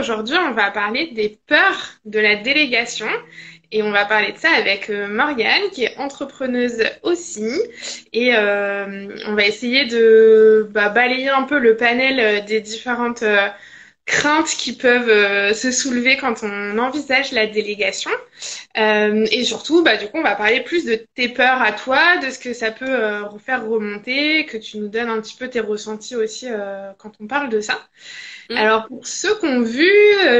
Aujourd'hui, on va parler des peurs de la délégation et on va parler de ça avec Morgane qui est entrepreneuse aussi et on va essayer de balayer un peu le panel des différentes craintes qui peuvent se soulever quand on envisage la délégation. Et surtout, du coup, on va parler plus de tes peurs à toi, de ce que ça peut faire remonter, que tu nous donnes un petit peu tes ressentis aussi quand on parle de ça. Hmm. Alors, pour ceux qui ont vu,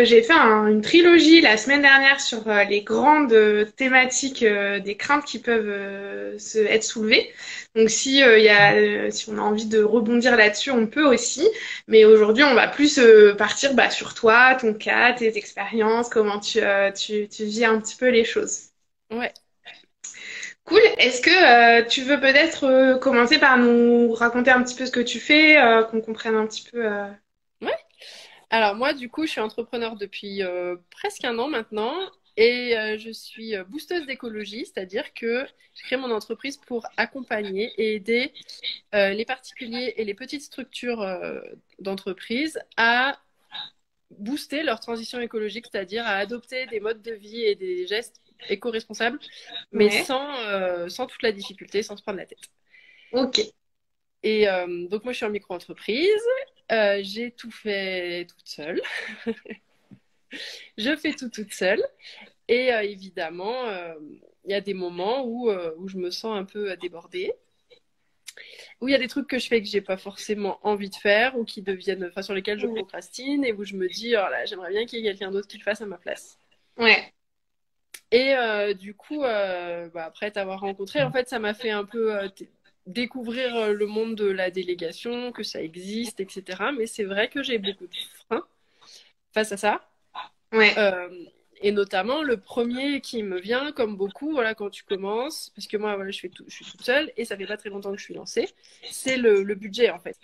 j'ai fait une trilogie la semaine dernière sur les grandes thématiques des craintes qui peuvent être soulevées. Donc, si on a envie de rebondir là-dessus, on peut aussi. Mais aujourd'hui, on va plus partir sur toi, ton cas, tes expériences, comment tu vis un petit peu les choses. Ouais. Cool. Est-ce que tu veux peut-être commencer par nous raconter un petit peu ce que tu fais, qu'on comprenne un petit peu Ouais. Alors moi, du coup, je suis entrepreneur depuis presque un an maintenant et je suis boosteuse d'écologie, c'est-à-dire que je crée mon entreprise pour accompagner et aider les particuliers et les petites structures d'entreprise à booster leur transition écologique, c'est-à-dire à adopter des modes de vie et des gestes éco-responsables, mais Ouais. sans toute la difficulté, sans se prendre la tête. Ok. Et donc moi, je suis en micro-entreprise. J'ai tout fait toute seule. Je fais tout toute seule. Et évidemment, il y a des moments où je me sens un peu débordée, où il y a des trucs que je fais que j'ai pas forcément envie de faire, ou qui deviennent, enfin, sur lesquels je Ouais. procrastine, et où je me dis, oh là, j'aimerais bien qu'il y ait quelqu'un d'autre qui le fasse à ma place. Ouais. Et du coup, après t'avoir rencontré, en fait, ça m'a fait un peu découvrir le monde de la délégation, que ça existe, etc. Mais c'est vrai que j'ai beaucoup de freins face à ça. Ouais. Euh, et notamment, le premier qui me vient, comme beaucoup, voilà, quand tu commences, parce que moi, voilà, je suis toute seule et ça fait pas très longtemps que je suis lancée, c'est le budget, en fait.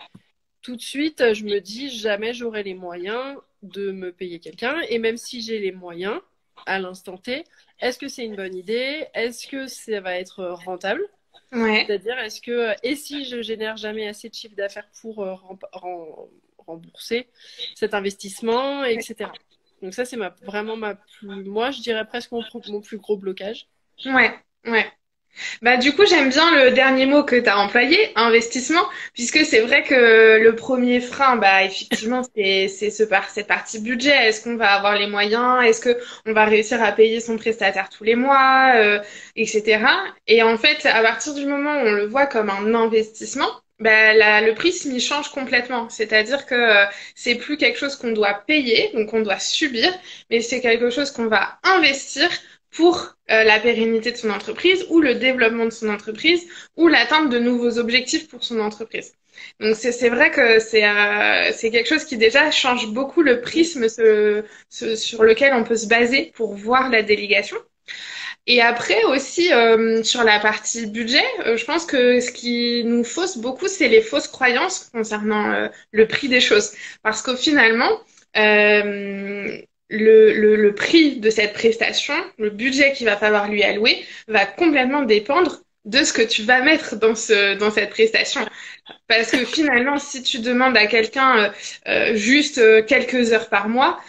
Tout de suite, je me dis, jamais j'aurai les moyens de me payer quelqu'un. Et même si j'ai les moyens, à l'instant T, est-ce que c'est une bonne idée? Est-ce que ça va être rentable? Ouais. C'est-à-dire, et si je génère jamais assez de chiffre d'affaires pour rembourser cet investissement, etc. Donc ça, c'est vraiment moi, je dirais presque mon plus gros blocage. Ouais. Ouais. Du coup, j'aime bien le dernier mot que tu as employé, investissement, puisque c'est vrai que le premier frein, effectivement, c'est cette partie budget. Est-ce qu'on va avoir les moyens? Est-ce que on va réussir à payer son prestataire tous les mois, etc. Et en fait, à partir du moment où on le voit comme un investissement, le prisme il change complètement. C'est-à-dire que c'est plus quelque chose qu'on doit payer, donc on doit subir, mais c'est quelque chose qu'on va investir pour la pérennité de son entreprise ou le développement de son entreprise ou l'atteinte de nouveaux objectifs pour son entreprise. Donc c'est vrai que c'est quelque chose qui déjà change beaucoup le prisme sur lequel on peut se baser pour voir la délégation. Et après aussi sur la partie budget, je pense que ce qui nous fausse beaucoup, c'est les fausses croyances concernant le prix des choses. Parce qu'au finalement, euh, le prix de cette prestation, le budget qu'il va falloir lui allouer, va complètement dépendre de ce que tu vas mettre dans cette prestation. Parce que finalement, si tu demandes à quelqu'un juste quelques heures par mois,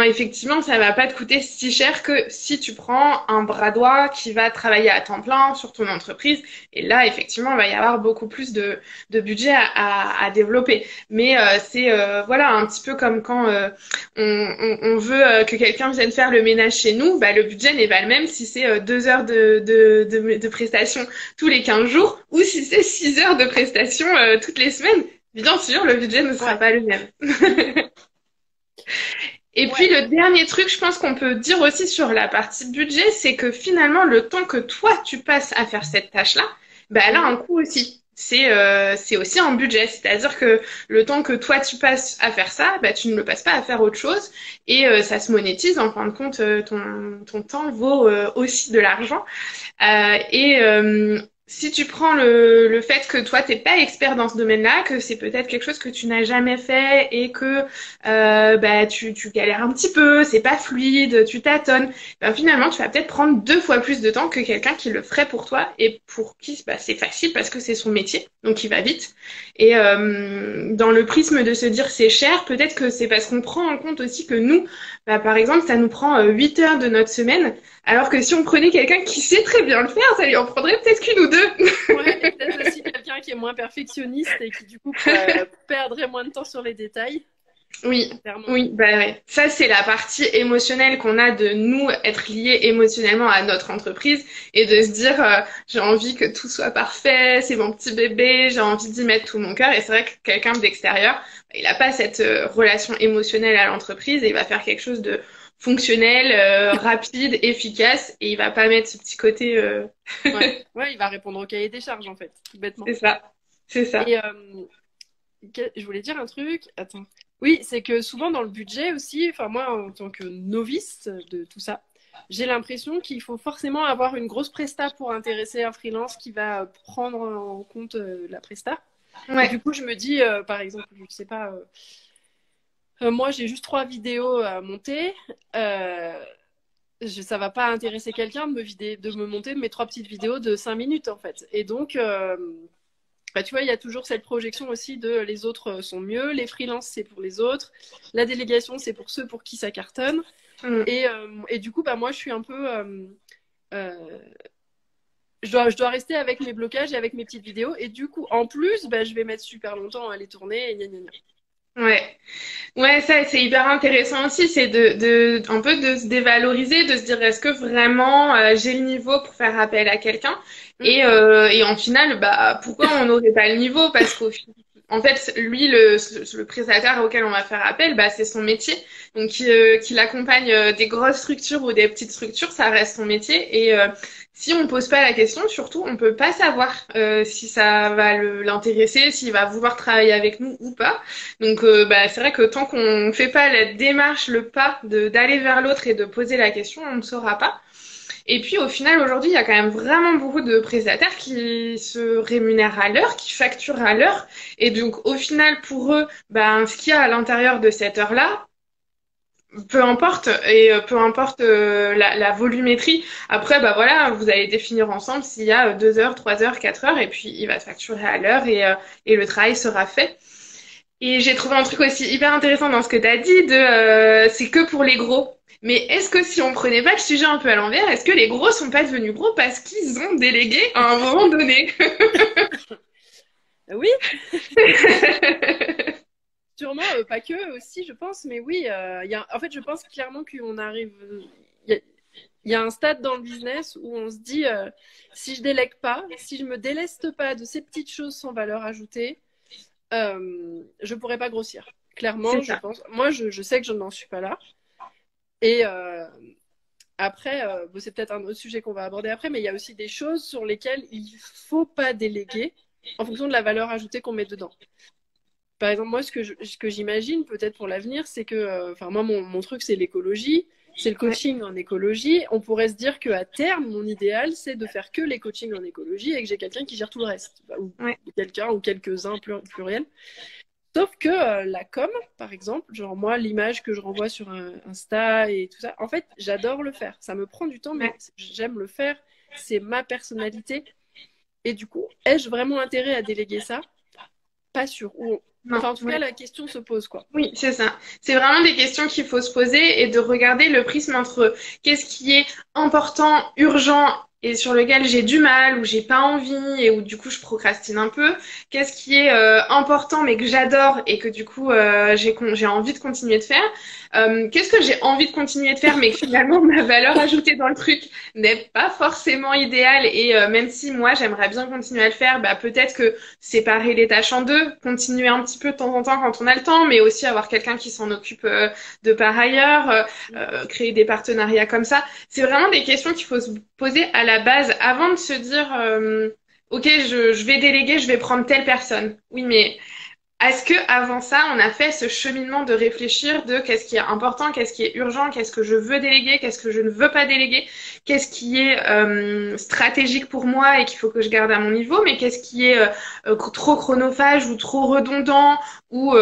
effectivement, ça va pas te coûter si cher que si tu prends un bras droit qui va travailler à temps plein sur ton entreprise. Et là, effectivement, il va y avoir beaucoup plus de budget à développer. Mais c'est voilà un petit peu comme quand on veut que quelqu'un vienne faire le ménage chez nous, le budget n'est pas le même si c'est 2 heures de prestation tous les 15 jours ou si c'est 6 heures de prestation toutes les semaines. Bien sûr, le budget ne sera Ouais, pas le même. Et puis ouais. le dernier truc, je pense qu'on peut dire aussi sur la partie budget, c'est que finalement, le temps que toi, tu passes à faire cette tâche-là, elle a Mhm. un coût aussi. C'est aussi un budget, c'est-à-dire que le temps que toi tu passes à faire ça, tu ne le passes pas à faire autre chose et ça se monétise. En fin de compte, ton temps vaut aussi de l'argent. Et si tu prends le fait que toi, t'es pas expert dans ce domaine-là, que c'est peut-être quelque chose que tu n'as jamais fait et que bah, tu galères un petit peu, c'est pas fluide, tu tâtonnes, ben, finalement, tu vas peut-être prendre 2 fois plus de temps que quelqu'un qui le ferait pour toi et pour qui bah, c'est facile parce que c'est son métier, donc il va vite. Et dans le prisme de se dire c'est cher, peut-être que c'est parce qu'on prend en compte aussi que nous, bah, par exemple, ça nous prend 8 heures de notre semaine. Alors que si on prenait quelqu'un qui sait très bien le faire, ça lui en prendrait peut-être qu'une ou deux. Ouais, et peut-être aussi quelqu'un qui est moins perfectionniste et qui du coup perdrait moins de temps sur les détails, Oui, clairement. oui, bah ouais. Ça, c'est la partie émotionnelle qu'on a de nous être liés émotionnellement à notre entreprise et de se dire, j'ai envie que tout soit parfait, c'est mon petit bébé, j'ai envie d'y mettre tout mon cœur. Et c'est vrai que quelqu'un d'extérieur, il n'a pas cette relation émotionnelle à l'entreprise et il va faire quelque chose de fonctionnel, rapide, efficace et il va pas mettre ce petit côté. Ouais. Ouais, il va répondre au cahier des charges en fait, tout bêtement. C'est ça, c'est ça. Et je voulais dire un truc. Attends. Oui, c'est que souvent dans le budget aussi, enfin moi en tant que novice de tout ça, j'ai l'impression qu'il faut forcément avoir une grosse presta pour intéresser un freelance qui va prendre en compte la presta. Et Ouais. du coup, je me dis, par exemple, je sais pas, moi j'ai juste 3 vidéos à monter. Ça va pas intéresser quelqu'un de me monter mes 3 petites vidéos de 5 minutes en fait. Et donc, bah, tu vois, il y a toujours cette projection aussi de les autres sont mieux, les freelances c'est pour les autres, la délégation c'est pour ceux pour qui ça cartonne. Mm. Et du coup, bah, moi je suis un peu. Euh, je dois rester avec mes blocages et avec mes petites vidéos. Et du coup, en plus, bah, je vais mettre super longtemps à les tourner et gna gna gna. Ouais. Ouais, ça, c'est hyper intéressant aussi, c'est un peu de se dévaloriser, de se dire est-ce que vraiment j'ai le niveau pour faire appel à quelqu'un? Mm. Et en final, bah, pourquoi on n'aurait pas le niveau? Parce en fait, lui, le prestataire auquel on va faire appel, bah, c'est son métier. Donc, qu'il accompagne des grosses structures ou des petites structures, ça reste son métier. Et si on pose pas la question, surtout, on peut pas savoir si ça va l'intéresser, s'il va vouloir travailler avec nous ou pas. Donc, bah, c'est vrai que tant qu'on ne fait pas la démarche, le pas d'aller vers l'autre et de poser la question, on ne saura pas. Et puis, au final, aujourd'hui, il y a quand même vraiment beaucoup de prestataires qui se rémunèrent à l'heure, qui facturent à l'heure. Et donc, au final, pour eux, ben, ce qu'il y a à l'intérieur de cette heure-là, peu importe, et peu importe la volumétrie. Après, bah voilà, vous allez définir ensemble s'il y a 2 heures, 3 heures, 4 heures, et puis il va te facturer à l'heure et le travail sera fait. Et j'ai trouvé un truc aussi hyper intéressant dans ce que tu as dit de c'est que pour les gros. Mais est-ce que si on prenait pas le sujet un peu à l'envers, est-ce que les gros sont pas devenus gros parce qu'ils ont délégué à un moment donné? Oui, sûrement, pas que aussi, je pense, mais oui, en fait, je pense clairement qu'on arrive. Il y a, il y a un stade dans le business où on se dit si je délègue pas, si je me déleste pas de ces petites choses sans valeur ajoutée, je pourrais pas grossir. Clairement, C'est je ça. pense. Moi, je sais que je n'en suis pas là. Et après, bon, c'est peut-être un autre sujet qu'on va aborder après, mais il y a aussi des choses sur lesquelles il faut pas déléguer en fonction de la valeur ajoutée qu'on met dedans. Par exemple, moi, ce que j'imagine peut-être pour l'avenir, c'est que, enfin, moi, mon truc, c'est l'écologie, c'est le Ouais, coaching en écologie. On pourrait se dire qu'à terme, mon idéal, c'est de faire que les coachings en écologie et que j'ai quelqu'un qui gère tout le reste. Bah, ou ouais, quelqu'un ou quelques-uns pluriels. Sauf que la com, par exemple, genre moi, l'image que je renvoie sur un Insta et tout ça, en fait, j'adore le faire. Ça me prend du temps, mais ouais. j'aime le faire. C'est ma personnalité. Et du coup, ai-je vraiment intérêt à déléguer ça? Pas sûr. Non, Enfin, en tout cas, ouais. la question se pose, quoi. Oui, c'est ça. C'est vraiment des questions qu'il faut se poser et de regarder le prisme entre qu'est-ce qui est important, urgent et sur lequel j'ai du mal ou j'ai pas envie et où du coup je procrastine un peu. Qu'est-ce qui est important mais que j'adore et que du coup j'ai envie de continuer de faire. Qu'est-ce que j'ai envie de continuer de faire mais que finalement ma valeur ajoutée dans le truc n'est pas forcément idéale et même si moi j'aimerais bien continuer à le faire, bah peut-être que séparer les tâches en deux, continuer un petit peu de temps en temps quand on a le temps, mais aussi avoir quelqu'un qui s'en occupe de par ailleurs, créer des partenariats comme ça. C'est vraiment des questions qu'il faut se poser à la base avant de se dire, ok, je vais déléguer, je vais prendre telle personne. Oui, mais est-ce que avant ça, on a fait ce cheminement de réfléchir de qu'est-ce qui est important, qu'est-ce qui est urgent, qu'est-ce que je veux déléguer, qu'est-ce que je ne veux pas déléguer, qu'est-ce qui est stratégique pour moi et qu'il faut que je garde à mon niveau, mais qu'est-ce qui est trop chronophage ou trop redondant ou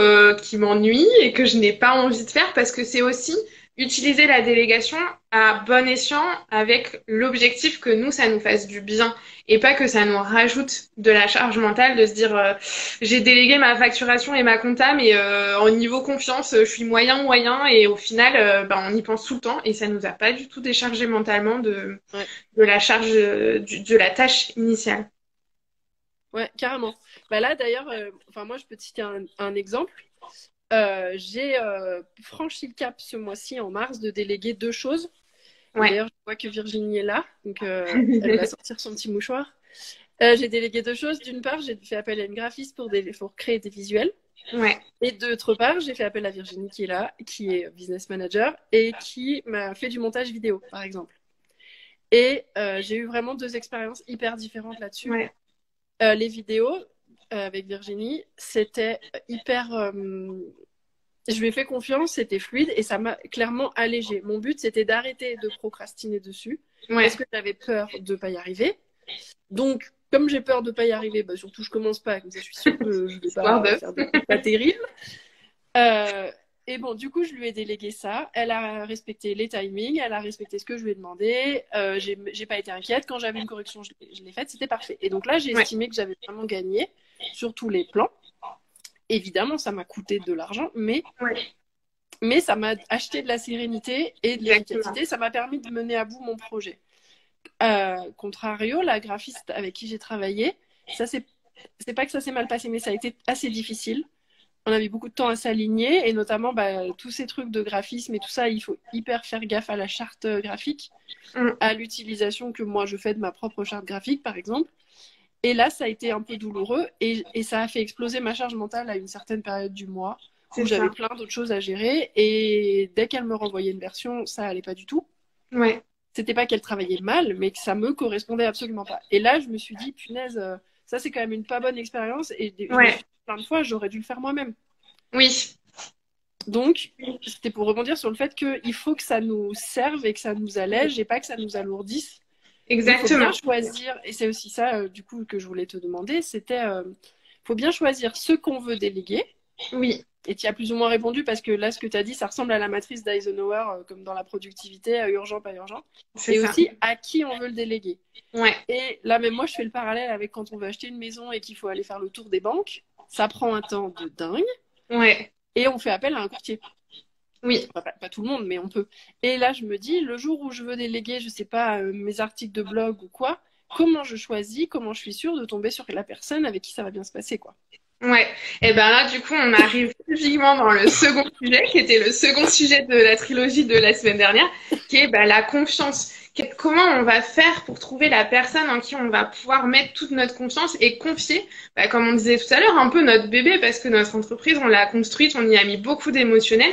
qui m'ennuie et que je n'ai pas envie de faire parce que c'est aussi utiliser la délégation à bon escient avec l'objectif que nous, ça nous fasse du bien et pas que ça nous rajoute de la charge mentale de se dire j'ai délégué ma facturation et ma compta, mais en niveau confiance, je suis moyen et au final, on y pense tout le temps et ça nous a pas du tout déchargé mentalement Ouais, de la charge de la tâche initiale. ouais, carrément. Bah là, d'ailleurs, enfin, moi, je peux te citer un exemple. J'ai franchi le cap ce mois-ci, en mars, de déléguer 2 choses. Et Ouais. d'ailleurs, je vois que Virginie est là, donc elle va sortir son petit mouchoir. J'ai délégué 2 choses. D'une part, j'ai fait appel à une graphiste pour créer des visuels. Ouais. Et d'autre part, j'ai fait appel à Virginie qui est là, qui est business manager et qui m'a fait du montage vidéo, par exemple. Et j'ai eu vraiment 2 expériences hyper différentes là-dessus. Ouais. Les vidéos avec Virginie, c'était hyper. Je lui ai fait confiance, c'était fluide et ça m'a clairement allégé. Mon but, c'était d'arrêter de procrastiner dessus Ouais. parce que j'avais peur de ne pas y arriver. Donc, comme j'ai peur de ne pas y arriver, bah, surtout je commence pas, comme ça je suis sûre que je ne vais Histoire pas de. faire des trucs pas terribles. Euh, et bon, du coup, je lui ai délégué ça. Elle a respecté les timings, elle a respecté ce que je lui ai demandé. J'ai pas été inquiète. Quand j'avais une correction, je l'ai faite, c'était parfait. Et donc là, j'ai Ouais. estimé que j'avais vraiment gagné sur tous les plans. Évidemment, ça m'a coûté de l'argent, Ouais. mais ça m'a acheté de la sérénité et de Exactement. l'efficacité. Ça m'a permis de mener à bout mon projet. Contrario, la graphiste avec qui j'ai travaillé, ça c'est pas que ça s'est mal passé, mais ça a été assez difficile. On avait beaucoup de temps à s'aligner et notamment tous ces trucs de graphisme et tout ça, il faut hyper faire gaffe à la charte graphique, Mm. à l'utilisation que moi je fais de ma propre charte graphique par exemple. Et là, ça a été un peu douloureux et ça a fait exploser ma charge mentale à une certaine période du mois C'est où j'avais ça. plein d'autres choses à gérer et dès qu'elle me renvoyait une version, ça allait pas du tout. Ouais. C'était pas qu'elle travaillait mal, mais que ça me correspondait absolument pas. Et là, je me suis dit, punaise, ça c'est quand même une pas bonne expérience et je me suis Ouais. dit plein de fois, j'aurais dû le faire moi-même. Oui. Donc, c'était pour rebondir sur le fait qu'il faut que ça nous serve et que ça nous allège et pas que ça nous alourdisse. Donc, il faut bien Exactement. choisir, et c'est aussi ça, du coup, que je voulais te demander, c'était, faut bien choisir ce qu'on veut déléguer. Oui. Et tu as plus ou moins répondu parce que là, ce que tu as dit, ça ressemble à la matrice d'Eisenhower, comme dans la productivité, urgent, pas urgent. C'est Et ça. aussi, à qui on veut le déléguer. Ouais. Et là, même moi, je fais le parallèle avec quand on veut acheter une maison et qu'il faut aller faire le tour des banques. Ça prend un temps de dingue Ouais. et on fait appel à un courtier. Oui. Enfin, pas tout le monde, mais on peut. Et là, je me dis, le jour où je veux déléguer, je sais pas, mes articles de blog ou quoi, comment je choisis, comment je suis sûre de tomber sur la personne avec qui ça va bien se passer, quoi. Ouais, et ben là, du coup, on arrive typiquement dans le second sujet, qui était le second sujet de la trilogie de la semaine dernière, qui est la confiance. Comment on va faire pour trouver la personne en qui on va pouvoir mettre toute notre confiance et confier, comme on disait tout à l'heure, un peu notre bébé, parce que notre entreprise, on l'a construite, on y a mis beaucoup d'émotionnel.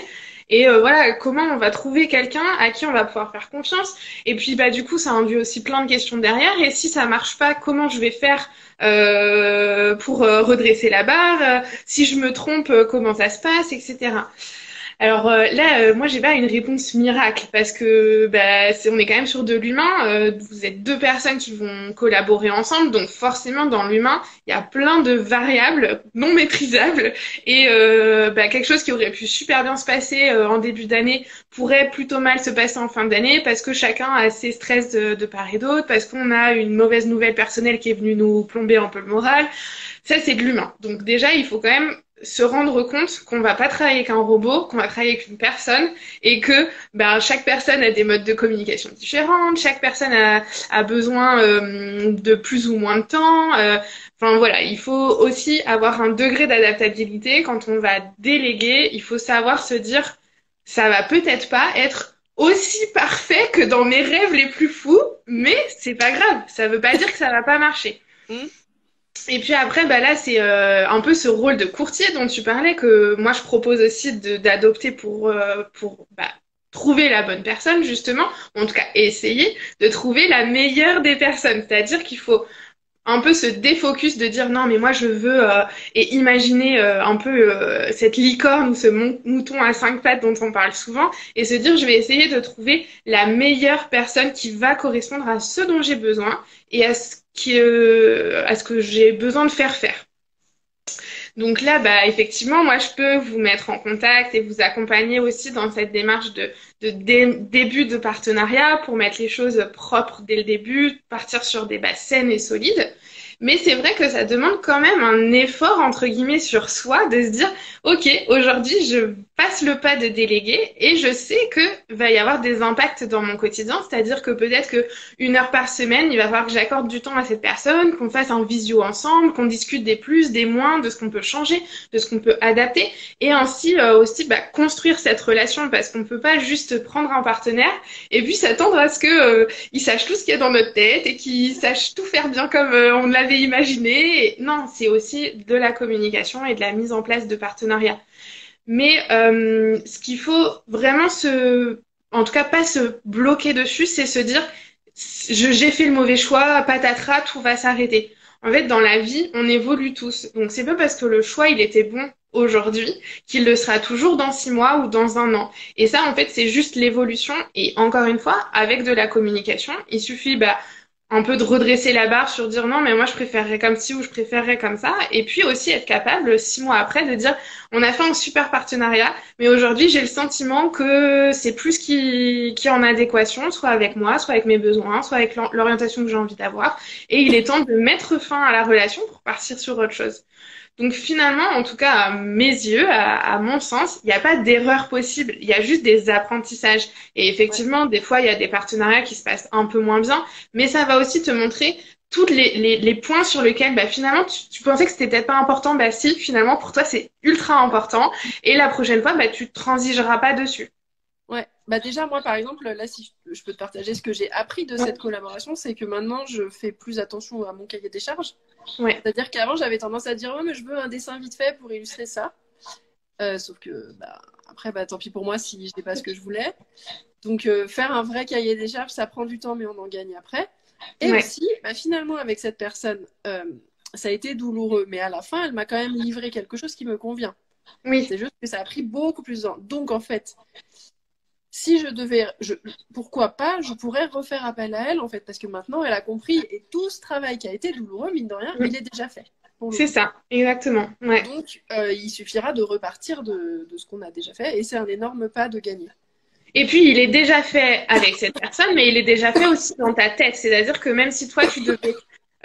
Et voilà, comment on va trouver quelqu'un à qui on va pouvoir faire confiance. Et puis, du coup, ça induit aussi plein de questions derrière. Et si ça marche pas, comment je vais faire pour redresser la barre, si je me trompe, comment ça se passe, etc. Alors là, moi, j'ai pas une réponse miracle parce que on est quand même sur de l'humain. Vous êtes deux personnes qui vont collaborer ensemble, donc forcément, dans l'humain, il y a plein de variables non maîtrisables et quelque chose qui aurait pu super bien se passer en début d'année pourrait plutôt mal se passer en fin d'année parce que chacun a ses stress de part et d'autre, parce qu'on a une mauvaise nouvelle personnelle qui est venue nous plomber un peu le moral. Ça, c'est de l'humain. Donc déjà, il faut quand même se rendre compte qu'on va pas travailler avec un robot, qu'on va travailler avec une personne et que chaque personne a des modes de communication différents, chaque personne a besoin de plus ou moins de temps. Enfin voilà, il faut aussi avoir un degré d'adaptabilité. Quand on va déléguer, il faut savoir se dire, ça va peut-être pas être aussi parfait que dans mes rêves les plus fous, mais c'est pas grave. Ça veut pas dire que ça va pas marcher. Hmm. Et puis après, là, c'est un peu ce rôle de courtier dont tu parlais que moi, je propose aussi d'adopter pour trouver la bonne personne, justement. En tout cas, essayer de trouver la meilleure des personnes. C'est-à-dire qu'il faut un peu se défocus de dire non mais moi je veux et imaginer un peu cette licorne ou ce mouton à cinq pattes dont on parle souvent et se dire je vais essayer de trouver la meilleure personne qui va correspondre à ce dont j'ai besoin et à ce que j'ai besoin de faire. Donc là, bah, effectivement, moi, je peux vous mettre en contact et vous accompagner aussi dans cette démarche de début de partenariat pour mettre les choses propres dès le début, partir sur des bases saines et solides. Mais c'est vrai que ça demande quand même un effort, entre guillemets, sur soi, de se dire, OK, aujourd'hui, je passe le pas de déléguer et je sais que va y avoir des impacts dans mon quotidien. C'est-à-dire que peut-être que 1 heure par semaine, il va falloir que j'accorde du temps à cette personne, qu'on fasse un visio ensemble, qu'on discute des plus, des moins, de ce qu'on peut changer, de ce qu'on peut adapter et ainsi aussi bah, construire cette relation parce qu'on peut pas juste prendre un partenaire et puis s'attendre à ce que il sache tout ce qu'il y a dans notre tête et qu'il sache tout faire bien comme on l'avait imaginé. Et non, c'est aussi de la communication et de la mise en place de partenariats. Mais ce qu'il faut vraiment en tout cas pas se bloquer dessus, c'est se dire j'ai fait le mauvais choix, patatras, tout va s'arrêter. En fait, dans la vie, on évolue tous. Donc c'est pas parce que le choix il était bon aujourd'hui qu'il le sera toujours dans 6 mois ou dans un an. Et ça, en fait, c'est juste l'évolution. Et encore une fois, avec de la communication, il suffit bah un peu de redresser la barre sur dire non, mais moi je préférerais comme ci ou je préférerais comme ça. Et puis aussi être capable, 6 mois après, de dire on a fait un super partenariat, mais aujourd'hui j'ai le sentiment que c'est plus qui est en adéquation, soit avec moi, soit avec mes besoins, soit avec l'orientation que j'ai envie d'avoir. Et il est temps de mettre fin à la relation pour partir sur autre chose. Donc finalement, en tout cas à mes yeux, à mon sens, il n'y a pas d'erreur possible, il y a juste des apprentissages. Et effectivement, des fois, il y a des partenariats qui se passent un peu moins bien, mais ça va aussi te montrer tous les points sur lesquels bah, finalement tu pensais que c'était peut-être pas important, bah si, finalement pour toi c'est ultra important. Et la prochaine fois, bah, tu transigeras pas dessus. Ouais, bah déjà moi par exemple, là si je peux te partager ce que j'ai appris de cette collaboration, c'est que maintenant je fais plus attention à mon cahier des charges. Ouais. C'est-à-dire qu'avant j'avais tendance à dire ouais mais je veux un dessin vite fait pour illustrer ça. Sauf que bah, après bah tant pis pour moi si je n'ai pas ce que je voulais. Donc faire un vrai cahier des charges, ça prend du temps mais on en gagne après. Et Ouais. aussi, bah, finalement avec cette personne, ça a été douloureux, mais à la fin elle m'a quand même livré quelque chose qui me convient. Oui. C'est juste que ça a pris beaucoup plus de temps. Donc en fait si je devais, pourquoi pas, je pourrais refaire appel à elle, en fait, parce que maintenant, elle a compris, et tout ce travail qui a été douloureux, mine de rien, il est déjà fait. C'est ça, exactement. Ouais. Donc, il suffira de repartir de ce qu'on a déjà fait, et c'est un énorme pas de gagner. Et puis, il est déjà fait avec cette personne, mais il est déjà fait aussi dans ta tête. C'est-à-dire que même si toi, tu devais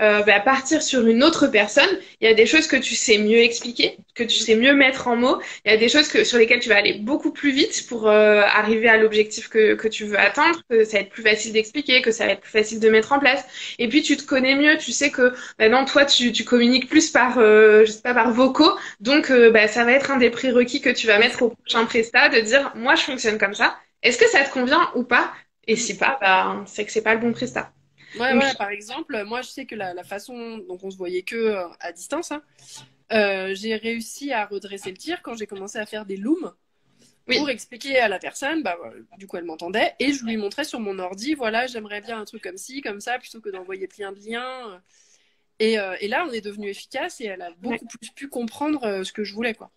bah, partir sur une autre personne, il y a des choses que tu sais mieux expliquer, que tu sais mieux mettre en mots. Il y a des choses sur lesquelles tu vas aller beaucoup plus vite pour arriver à l'objectif que tu veux atteindre, que ça va être plus facile d'expliquer, que ça va être plus facile de mettre en place. Et puis, tu te connais mieux. Tu sais que maintenant, toi, tu communiques plus par, je sais pas, par vocaux. Donc, bah, ça va être un des prérequis que tu vas mettre au prochain prestat, de dire, moi, je fonctionne comme ça. Est-ce que ça te convient ou pas? Et si pas, bah, c'est que c'est pas le bon prestat. Ouais, Donc, ouais, par exemple, moi je sais que la façon dont on se voyait que à distance, hein, j'ai réussi à redresser le tir quand j'ai commencé à faire des looms pour oui, expliquer à la personne, bah, du coup elle m'entendait, et je lui montrais sur mon ordi, voilà, j'aimerais bien un truc comme ci, comme ça, plutôt que d'envoyer plein de liens. Et là, on est devenu efficace et elle a ouais, beaucoup plus pu comprendre ce que je voulais, quoi.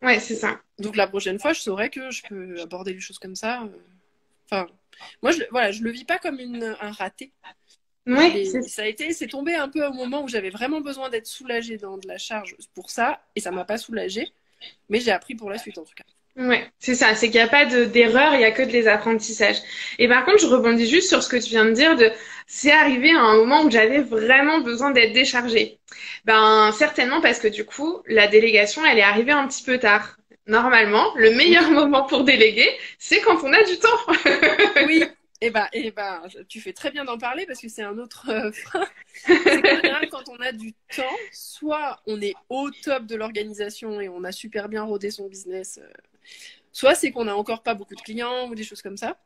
ouais, c'est ça. Donc la prochaine fois, je saurais que je peux aborder les choses comme ça. Enfin, moi, voilà, je le vis pas comme un raté. Ouais, C'est tombé un peu au moment où j'avais vraiment besoin d'être soulagée dans de la charge pour ça, et ça m'a pas soulagée, mais j'ai appris pour la suite en tout cas. ouais, c'est ça. C'est qu'il n'y a pas d'erreur, il y a que des apprentissages. Et par contre, je rebondis juste sur ce que tu viens de dire c'est arrivé à un moment où j'avais vraiment besoin d'être déchargée. Ben, certainement parce que du coup, la délégation, elle est arrivée un petit peu tard. Normalement, le meilleur moment pour déléguer, c'est quand on a du temps. Oui, et ben, tu fais très bien d'en parler parce que c'est un autre frein. C'est qu'en général, quand on a du temps, soit on est au top de l'organisation et on a super bien rodé son business, soit c'est qu'on n'a encore pas beaucoup de clients ou des choses comme ça.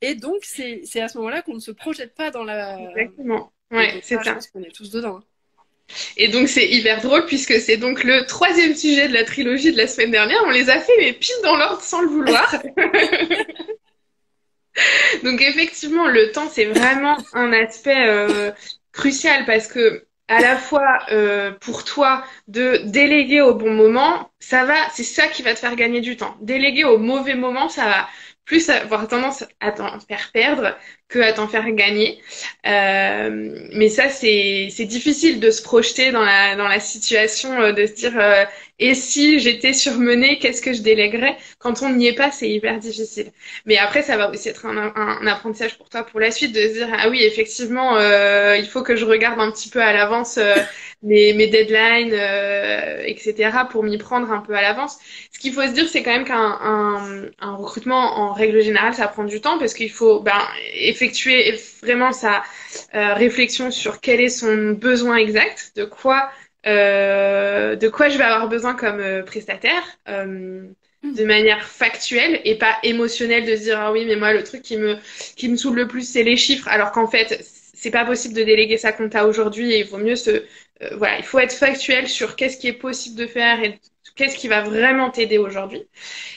Et donc, c'est à ce moment-là qu'on ne se projette pas dans la... Exactement. Et Ouais, donc, c'est là, je ça. pense qu'on est tous dedans, hein. Et donc c'est hyper drôle puisque c'est donc le troisième sujet de la trilogie de la semaine dernière. On les a fait mais pile dans l'ordre sans le vouloir. Donc effectivement, le temps c'est vraiment un aspect crucial parce que à la fois pour toi de déléguer au bon moment, c'est ça qui va te faire gagner du temps. Déléguer au mauvais moment, ça va plus avoir tendance à t'en faire perdre que à t'en faire gagner. Mais ça, c'est difficile de se projeter dans la situation, de se dire et si j'étais surmenée, qu'est-ce que je délèguerais? Quand on n'y est pas, c'est hyper difficile. Mais après, ça va aussi être un apprentissage pour toi pour la suite, de se dire, ah oui, effectivement, il faut que je regarde un petit peu à l'avance mes deadlines, etc., pour m'y prendre un peu à l'avance. Ce qu'il faut se dire, c'est quand même un recrutement, en règle générale, ça prend du temps parce qu'il faut effectuer vraiment sa réflexion sur quel est son besoin exact, de quoi je vais avoir besoin comme prestataire. De manière factuelle et pas émotionnelle, de se dire ah oui mais moi le truc qui me saoule le plus c'est les chiffres, alors qu'en fait c'est pas possible de déléguer sa compta aujourd'hui et il vaut mieux voilà, il faut être factuel sur qu'est-ce qui est possible de faire et qu'est-ce qui va vraiment t'aider aujourd'hui.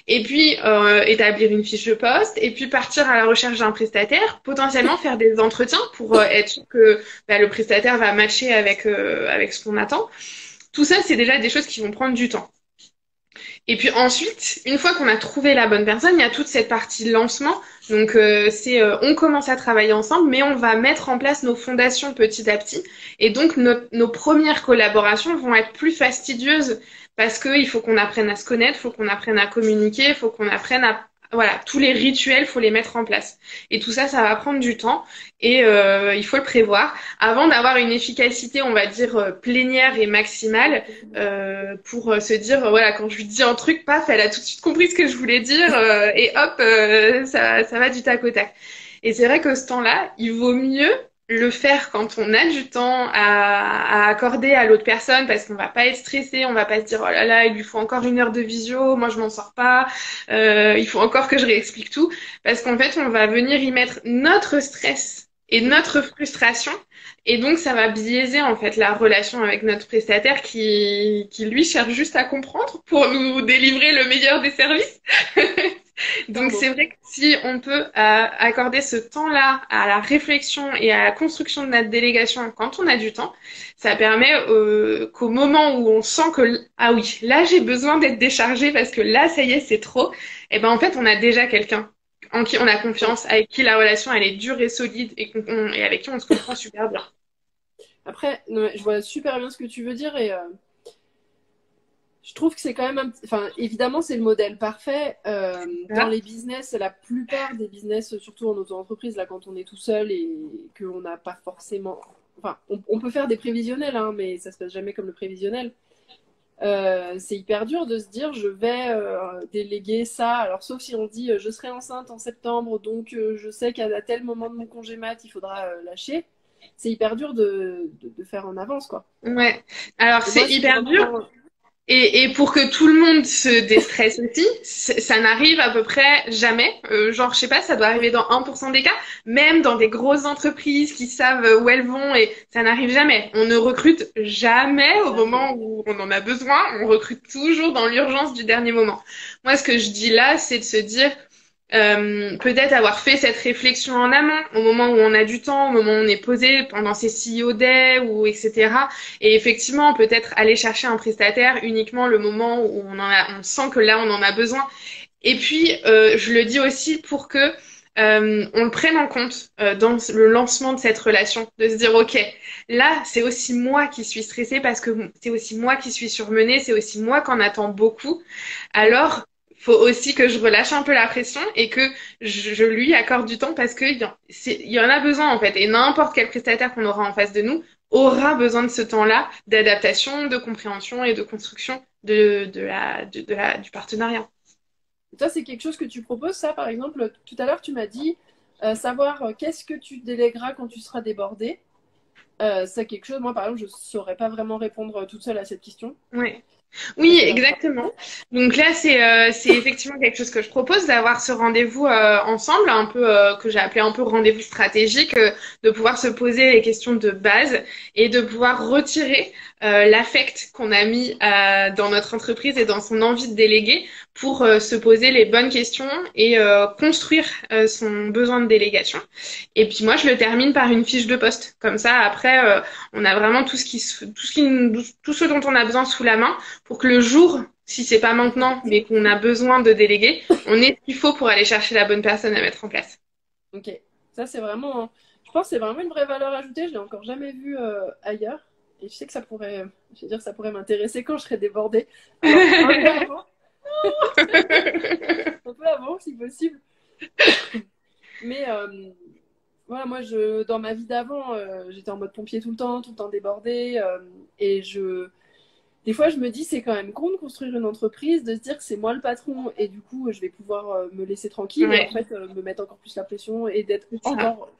Et puis établir une fiche de poste et puis partir à la recherche d'un prestataire, potentiellement faire des entretiens pour être sûr que le prestataire va matcher avec ce qu'on attend. Tout ça, c'est déjà des choses qui vont prendre du temps. Et puis ensuite, une fois qu'on a trouvé la bonne personne, il y a toute cette partie lancement. Donc on commence à travailler ensemble, mais on va mettre en place nos fondations petit à petit. Et donc nos premières collaborations vont être plus fastidieuses parce qu'il faut qu'on apprenne à se connaître, il faut qu'on apprenne à communiquer, il faut qu'on apprenne à voilà, tous les rituels, faut les mettre en place. Et tout ça, ça va prendre du temps et il faut le prévoir avant d'avoir une efficacité, on va dire, plénière et maximale pour se dire, voilà, quand je lui dis un truc, paf, elle a tout de suite compris ce que je voulais dire et hop, ça va du tac au tac. Et c'est vrai que ce temps-là, il vaut mieux le faire quand on a du temps à accorder à l'autre personne parce qu'on va pas être stressé, on va pas se dire oh là là, il lui faut encore 1 heure de visio, moi je m'en sors pas, il faut encore que je réexplique tout parce qu'en fait on va venir y mettre notre stress et notre frustration et donc ça va biaiser en fait la relation avec notre prestataire qui lui cherche juste à comprendre pour nous délivrer le meilleur des services. Donc c'est vrai que si on peut accorder ce temps-là à la réflexion et à la construction de notre délégation quand on a du temps, ça permet qu'au moment où on sent que ah oui, là j'ai besoin d'être déchargé parce que là ça y est c'est trop, et ben en fait on a déjà quelqu'un en qui on a confiance, avec qui la relation elle est dure et solide et avec qui on se comprend super bien. Après, non, mais je vois super bien ce que tu veux dire et je trouve que c'est quand même enfin, évidemment, c'est le modèle parfait. Dans les business, la plupart des business, surtout en auto-entreprise, là, quand on est tout seul et qu'on n'a pas forcément. Enfin, on peut faire des prévisionnels, hein, mais ça se passe jamais comme le prévisionnel. C'est hyper dur de se dire je vais déléguer ça. Alors, sauf si on dit je serai enceinte en septembre, donc je sais qu'à tel moment de mon congé mat, il faudra lâcher. C'est hyper dur de faire en avance, quoi. Ouais. Alors Et moi, c'est si je hyper dur. reprends. Et pour que tout le monde se déstresse aussi, ça n'arrive à peu près jamais. Genre, je sais pas, ça doit arriver dans 1% des cas, même dans des grosses entreprises qui savent où elles vont, et ça n'arrive jamais. On ne recrute jamais au moment où on en a besoin, on recrute toujours dans l'urgence du dernier moment. Moi, ce que je dis là, c'est de se dire, peut-être avoir fait cette réflexion en amont, au moment où on a du temps, au moment où on est posé, pendant ces CEO Day ou etc. Et effectivement, peut-être aller chercher un prestataire uniquement le moment où on sent que là on en a besoin. Et puis, je le dis aussi pour que on le prenne en compte dans le lancement de cette relation, de se dire ok, là c'est aussi moi qui suis stressée parce que c'est aussi moi qui suis surmenée, c'est aussi moi qui en attends beaucoup. Alors faut aussi que je relâche un peu la pression et que je lui accorde du temps parce il y en a besoin en fait. Et n'importe quel prestataire qu'on aura en face de nous aura besoin de ce temps-là d'adaptation, de compréhension et de construction du partenariat. Toi, c'est quelque chose que tu proposes, ça, par exemple, tout à l'heure, tu m'as dit savoir qu'est-ce que tu délègueras quand tu seras débordé. C'est quelque chose, moi, par exemple, je ne saurais pas vraiment répondre toute seule à cette question. Oui. Oui, exactement. Donc là, c'est effectivement quelque chose que je propose, d'avoir ce rendez-vous ensemble, un peu que j'ai appelé un peu rendez-vous stratégique, de pouvoir se poser les questions de base et de pouvoir retirer l'affect qu'on a mis dans notre entreprise et dans son envie de déléguer pour se poser les bonnes questions et construire son besoin de délégation. Et puis moi, je le termine par une fiche de poste. Comme ça, après, on a vraiment tout ce dont on a besoin sous la main pour que le jour, si c'est pas maintenant, mais qu'on a besoin de déléguer, on ait ce qu'il faut pour aller chercher la bonne personne à mettre en place. Ok, ça c'est vraiment, je pense que c'est vraiment une vraie valeur ajoutée. Je l'ai encore jamais vu ailleurs. Et je sais que ça pourrait, je veux dire, ça pourrait m'intéresser quand je serai débordée. Alors, un peu avant, si possible. Mais voilà, moi, dans ma vie d'avant, j'étais en mode pompier tout le temps débordée. Et des fois, je me dis, c'est quand même con de construire une entreprise, de se dire que c'est moi le patron et du coup, je vais pouvoir me laisser tranquille et en fait, me mettre encore plus la pression et d'être encore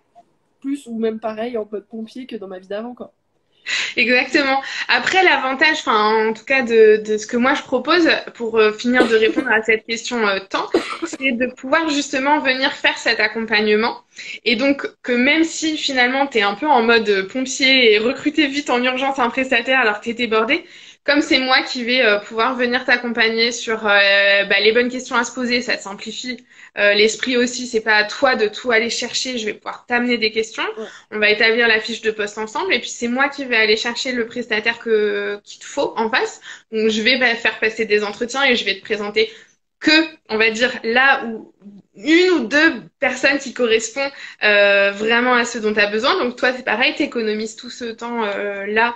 plus ou même pareil en mode pompier que dans ma vie d'avant, quoi. Exactement. Après, l'avantage, enfin, en tout cas, de ce que moi je propose pour finir de répondre à cette question temps, c'est de pouvoir justement venir faire cet accompagnement. Et donc, que même si finalement tu es un peu en mode pompier et recruter vite en urgence un prestataire alors que tu es débordé, comme c'est moi qui vais pouvoir venir t'accompagner sur les bonnes questions à se poser, ça te simplifie. L'esprit aussi, c'est pas à toi de tout aller chercher, je vais pouvoir t'amener des questions. Ouais. On va établir la fiche de poste ensemble et puis c'est moi qui vais aller chercher le prestataire qu'il te faut en face. Donc je vais faire passer des entretiens et je vais te présenter que, on va dire, là où une ou deux personnes qui correspondent vraiment à ce dont tu as besoin. Donc toi, c'est pareil, tu économises tout ce temps-là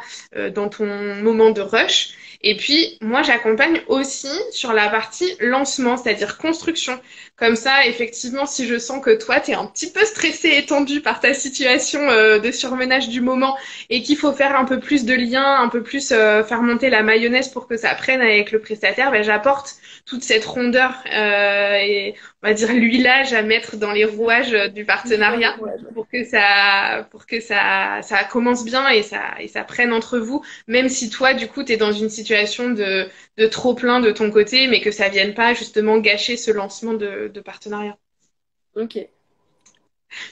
dans ton moment de rush. Et puis, moi, j'accompagne aussi sur la partie lancement, c'est-à-dire construction. Comme ça, effectivement, si je sens que toi, tu es un petit peu stressé et tendu par ta situation de surmenage du moment et qu'il faut faire un peu plus de liens, un peu plus faire monter la mayonnaise pour que ça prenne avec le prestataire, ben, j'apporte toute cette rondeur et on va dire l'huilage à mettre dans les rouages du partenariat pour que ça commence bien et ça prenne entre vous, même si toi, du coup, tu es dans une situation de trop plein de ton côté, mais que ça vienne pas justement gâcher ce lancement de partenariat. Ok.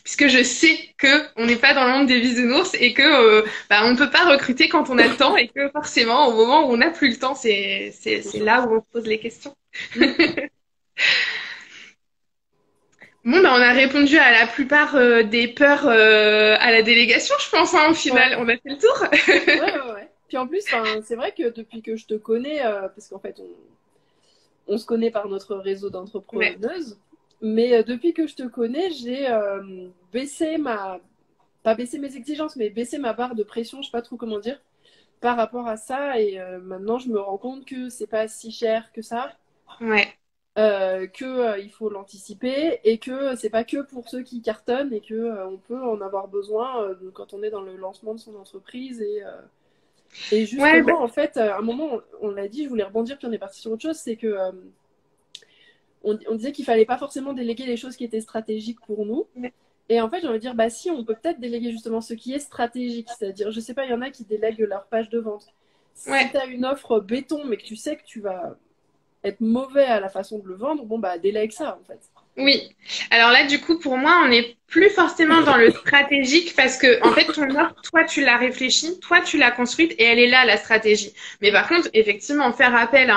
Puisque je sais que on n'est pas dans le monde des bisounours et que on peut pas recruter quand on a le temps et que forcément au moment où on n'a plus le temps, c'est là où on se pose les questions. Bon, on a répondu à la plupart des peurs à la délégation, je pense, hein, au final. Ouais. On a fait le tour. Ouais. Puis en plus, c'est vrai que depuis que je te connais, parce qu'en fait, on se connaît par notre réseau d'entrepreneuses, mais depuis que je te connais, j'ai pas baissé mes exigences, mais baissé ma barre de pression, je sais pas trop comment dire, par rapport à ça. Et maintenant, je me rends compte que c'est pas si cher que ça. Ouais. Que il faut l'anticiper et que c'est pas que pour ceux qui cartonnent et que on peut en avoir besoin quand on est dans le lancement de son entreprise et justement en fait à un moment on l'a dit, je voulais rebondir puis on est parti sur autre chose, c'est que on disait qu'il fallait pas forcément déléguer les choses qui étaient stratégiques pour nous. Et en fait, j'ai envie de dire, bah si, on peut peut-être déléguer justement ce qui est stratégique. C'est-à-dire, je sais pas, il y en a qui délèguent leur page de vente. Si tu as une offre béton, mais que tu sais que tu vas être mauvais à la façon de le vendre, bon, bah délègue ça, en fait. Oui. Alors là, du coup, pour moi, on n'est plus forcément dans le stratégique parce que, en fait, ton offre, toi, tu l'as réfléchie, toi, tu l'as construite et elle est là, la stratégie. Mais par contre, effectivement, faire appel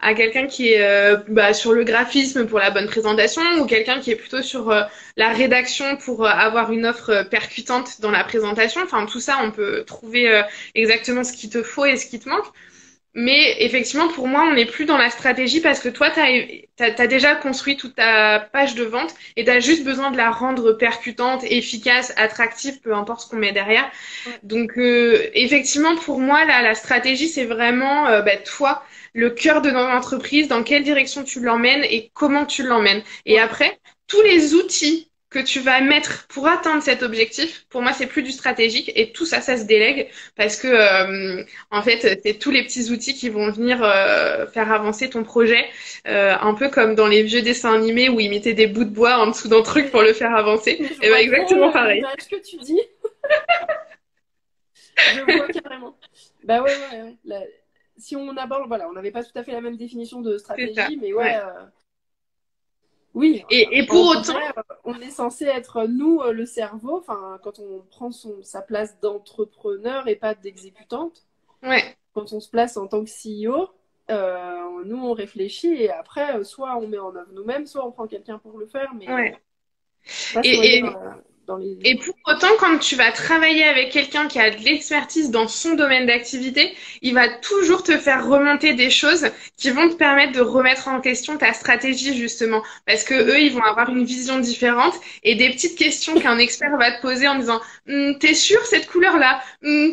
à quelqu'un qui est sur le graphisme pour la bonne présentation ou quelqu'un qui est plutôt sur la rédaction pour avoir une offre percutante dans la présentation. Enfin, tout ça, on peut trouver exactement ce qu'il te faut et ce qui te manque. Mais effectivement, pour moi, on n'est plus dans la stratégie parce que toi, t'as déjà construit toute ta page de vente et tu as juste besoin de la rendre percutante, efficace, attractive, peu importe ce qu'on met derrière. Donc, effectivement, pour moi, là, la stratégie, c'est vraiment toi, le cœur de notre entreprise, dans quelle direction tu l'emmènes et comment tu l'emmènes. Et après, tous les outils que tu vas mettre pour atteindre cet objectif, pour moi, c'est plus du stratégique et tout ça, ça se délègue parce que en fait, c'est tous les petits outils qui vont venir faire avancer ton projet, un peu comme dans les vieux dessins animés où ils mettaient des bouts de bois en dessous d'un truc pour le faire avancer. Et bah exactement pareil. Ce que tu dis, je vois carrément. Bah ouais. si on aborde, voilà, on n'avait pas tout à fait la même définition de C'est ça. stratégie, mais Ouais. oui, Et en pour autant, vrai, on est censé être, nous, le cerveau, enfin, quand on prend sa place d'entrepreneur et pas d'exécutante, ouais. quand on se place en tant que CEO, nous, on réfléchit et après, soit on met en œuvre nous-mêmes, soit on prend quelqu'un pour le faire, mais Ouais. pas se noyer Et, dans, et, dans les... Et pour autant, quand tu vas travailler avec quelqu'un qui a de l'expertise dans son domaine d'activité, il va toujours te faire remonter des choses qui vont te permettre de remettre en question ta stratégie, justement. Parce que eux, ils vont avoir une vision différente et des petites questions qu'un expert va te poser en disant, T'es sûr cette couleur-là?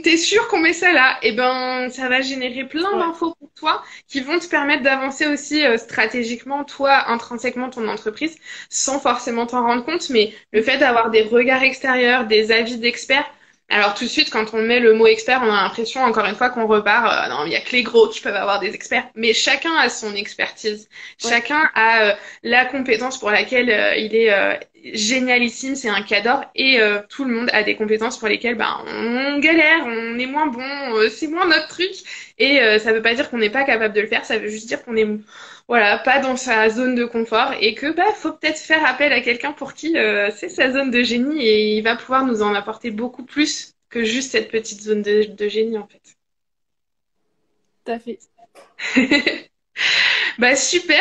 T'es sûr qu'on met ça là? Eh ben, ça va générer plein Ouais, d'infos pour toi qui vont te permettre d'avancer aussi stratégiquement, toi, intrinsèquement, ton entreprise, sans forcément t'en rendre compte. Mais le fait d'avoir des regards extérieurs, des avis d'experts, alors tout de suite, quand on met le mot expert, on a l'impression, encore une fois, qu'on repart, non, il y a que les gros qui peuvent avoir des experts, mais chacun a son expertise. ouais, Chacun a la compétence pour laquelle il est génialissime, c'est un cadre, et tout le monde a des compétences pour lesquelles ben, on galère, on est moins bon, c'est moins notre truc, et ça veut pas dire qu'on n'est pas capable de le faire, ça veut juste dire qu'on est voilà, pas dans sa zone de confort et que bah faut peut-être faire appel à quelqu'un pour qui c'est sa zone de génie et il va pouvoir nous en apporter beaucoup plus que juste cette petite zone de génie en tout à fait. fait. Bah super,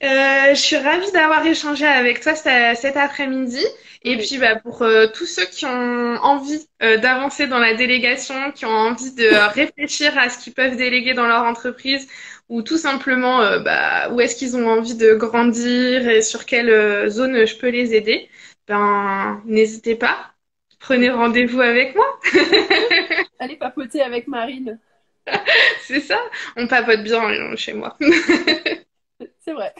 je suis ravie d'avoir échangé avec toi cet après-midi. Et Oui, puis bah, pour tous ceux qui ont envie d'avancer dans la délégation, qui ont envie de réfléchir à ce qu'ils peuvent déléguer dans leur entreprise, ou tout simplement bah, où est-ce qu'ils ont envie de grandir et sur quelle zone je peux les aider, ben n'hésitez pas, prenez oui. rendez-vous avec moi. Allez papoter avec Marine, C'est ça, on papote bien chez moi. c'est vrai.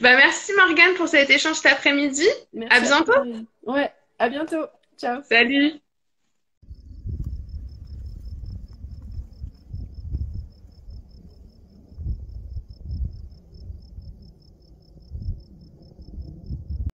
Bah merci Morgane pour cet échange cet après-midi. À Merci à toi, bientôt. Marine. Ouais, à bientôt. Ciao. Salut.